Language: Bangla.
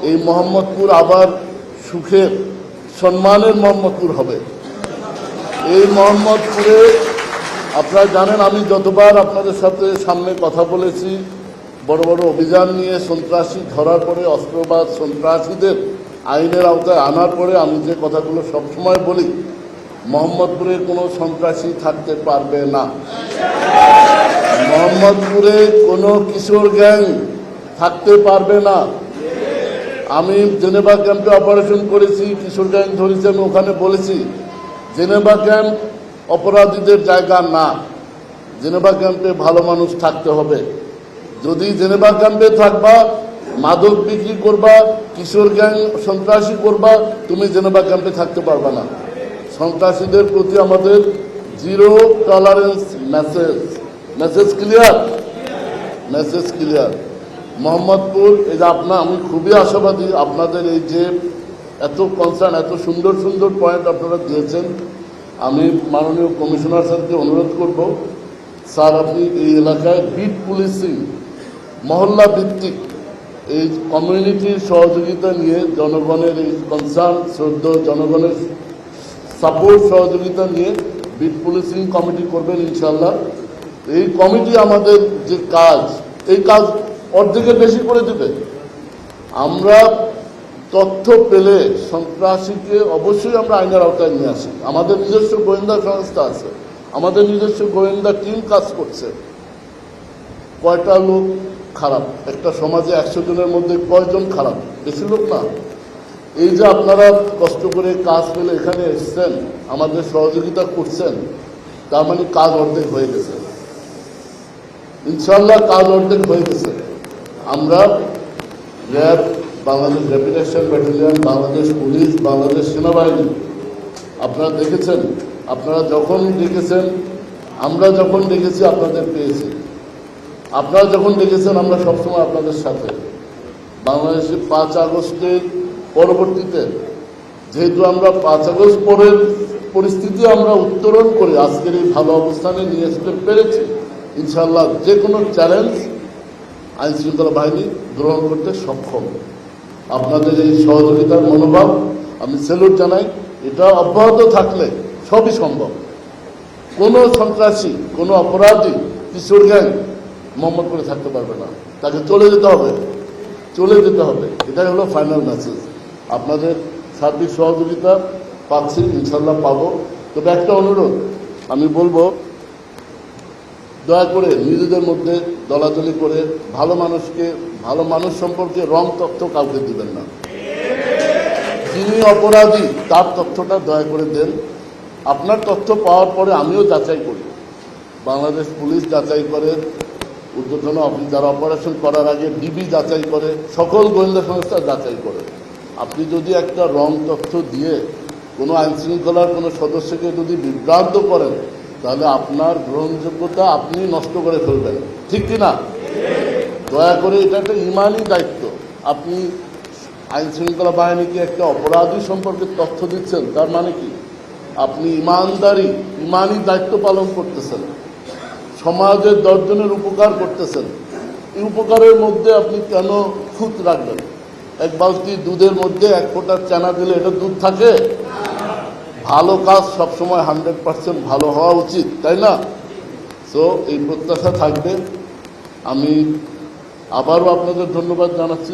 এই মোহাম্মদপুর আবার সুখের সম্মানের মোহাম্মদপুর হবে। এই মোহাম্মদপুরে আপনারা জানেন, আমি যতবার আপনাদের সাথে সামনে কথা বলেছি, বড় বড় অভিযান নিয়ে সন্ত্রাসী ধরার পরে, অস্ত্রবাদ সন্ত্রাসীদের আইনের আওতায় আনার পরে আমি যে কথাগুলো সবসময় বলি, মোহাম্মদপুরে কোনো সন্ত্রাসী থাকতে পারবে না। মোহাম্মদপুরে কোনো কিশোর গ্যাং থাকতে পারবে না। আমি জেনেভা ক্যাম্পে অপারেশন করেছি, কিশোর গ্যাং ধরেছি, আমি ওখানে বলেছি জেনেভা ক্যাম্প অপরাধীদের জায়গা না। জেনেভা ক্যাম্পে ভালো মানুষ থাকতে হবে। যদি জেনেভা ক্যাম্পে থাকবা, মাদক বিক্রি করবা, কিশোর গ্যাং সন্ত্রাসী করবা, তুমি জেনেভা ক্যাম্পে থাকতে পারবা না। সন্ত্রাসীদের প্রতি আমাদের zero tolerance message clear. Message clear. Mohammadpur, এই যে আমি খুবই আশাবাদী, আপনাদের এই যে এত কনসার্ন, এত সুন্দর সুন্দর পয়েন্ট আপনারা দিয়েছেন। আমি মাননীয় কমিশনার স্যারকে অনুরোধ করব, স্যার আপনি এই এলাকায় বিট পুলিশিং, মহল্লা ভিত্তিক এই কমিউনিটির সহযোগিতা নিয়ে, জনগণের এই কনসার্ন, শ্রদ্ধ জনগণের সাপোর্ট সহযোগিতা নিয়ে বিট পুলিশিং কমিটি করবেন ইনশাল্লাহ। এই কমিটি আমাদের যে কাজ, এই কাজ অর্ধেকের বেশি করে দেবে। আমরা তথ্য পেলে সন্ত্রাসীকে অবশ্যই আমরা আইনের আওতায় নিয়ে আসি। আমাদের নিজস্ব গোয়েন্দা সংস্থা আছে, আমাদের নিজস্ব গোয়েন্দা টিম কাজ করছে। কয়টা লোক খারাপ, একটা সমাজে 100 জনের মধ্যে কয়জন খারাপ? বেশি লোক না। এই যে আপনারা কষ্ট করে কাজ পেলে এখানে এসছেন, আমাদের সহযোগিতা করছেন, তার মানে কাজ অর্ধেক হয়ে গেছে ইনশাল্লাহ। কাজ অর্ধেক হয়ে গেছে। আমরা RAB, Bangladesh rapid action battalion, Bangladesh police, Bangladesh সেনাবাহিনী, আপনারা দেখেছেন, আপনারা যখন দেখেছেন, আমরা যখন দেখেছি আপনাদের পেয়েছি, আপনারা যখন দেখেছেন আমরা সবসময় আপনাদের সাথে। বাংলাদেশে 5 আগস্টের পরবর্তীতে, যেহেতু আমরা 5 আগস্ট পরের পরিস্থিতি আমরা উত্তরণ করে আজকের এই ভালো অবস্থানে নিয়ে আসতে পেরেছি, ইনশাল্লাহ যে কোনো চ্যালেঞ্জ আইন শৃঙ্খলা বাহিনী গ্রহণ করতে সক্ষম। আপনাদের এই সহযোগিতার মনোভাব আমি স্যালুট জানাই। এটা অব্যাহত থাকলে সবই সম্ভব। কোনো সন্ত্রাসী, কোনো অপরাধী, কিশোর গ্যাং মোহাম্মদপুরে থাকতে পারবে না। তাকে চলে যেতে হবে, চলে যেতে হবে। এটাই হলো ফাইনাল মেসেজ। আপনাদের সার্বিক সহযোগিতা পাচ্ছি, ইনশাল্লাহ পাবো। তবে একটা অনুরোধ আমি বলবো, দয়া করে নিজেদের মধ্যে দলাদলি করে ভালো মানুষ সম্পর্কে রং তথ্য কাউকে দিবেন না। যিনি অপরাধী তার তথ্যটা দয়া করে দেন। আপনার তথ্য পাওয়ার পরে আমিও যাচাই করি, বাংলাদেশ পুলিশ যাচাই করে, ঊর্ধ্বতন অফিস যারা অপারেশন করার আগে ডিবি যাচাই করে, সকল গোয়েন্দা সংস্থা যাচাই করে। আপনি যদি একটা রং তথ্য দিয়ে কোনো আইনশৃঙ্খলার কোনো সদস্যকে যদি বিভ্রান্ত করেন, তাহলে আপনার গ্রহণযোগ্যতা আপনি নষ্ট করে ফেলবেন, ঠিক কি না? দয়া করে, এটা একটা ইমানি দায়িত্ব। আপনি আইন শৃঙ্খলা বাহিনীকে একটা অপরাধী সম্পর্কে তথ্য দিচ্ছেন, তার মানে কি? আপনি ইমানি দায়িত্ব পালন করতেছেন, সমাজের 10 জনের উপকার করতেছেন। এই উপকারের মধ্যে আপনি কেন খুঁত রাখবেন? এক বালতি দুধের মধ্যে 1 ফোঁটা চানা দিলে এটা দুধ থাকে? ভালো কাজ সবসময় 100% ভালো হওয়া উচিত, তাই না? সো এই প্রত্যাশা থাকবে। আমি আবারও আপনাদের ধন্যবাদ জানাচ্ছি।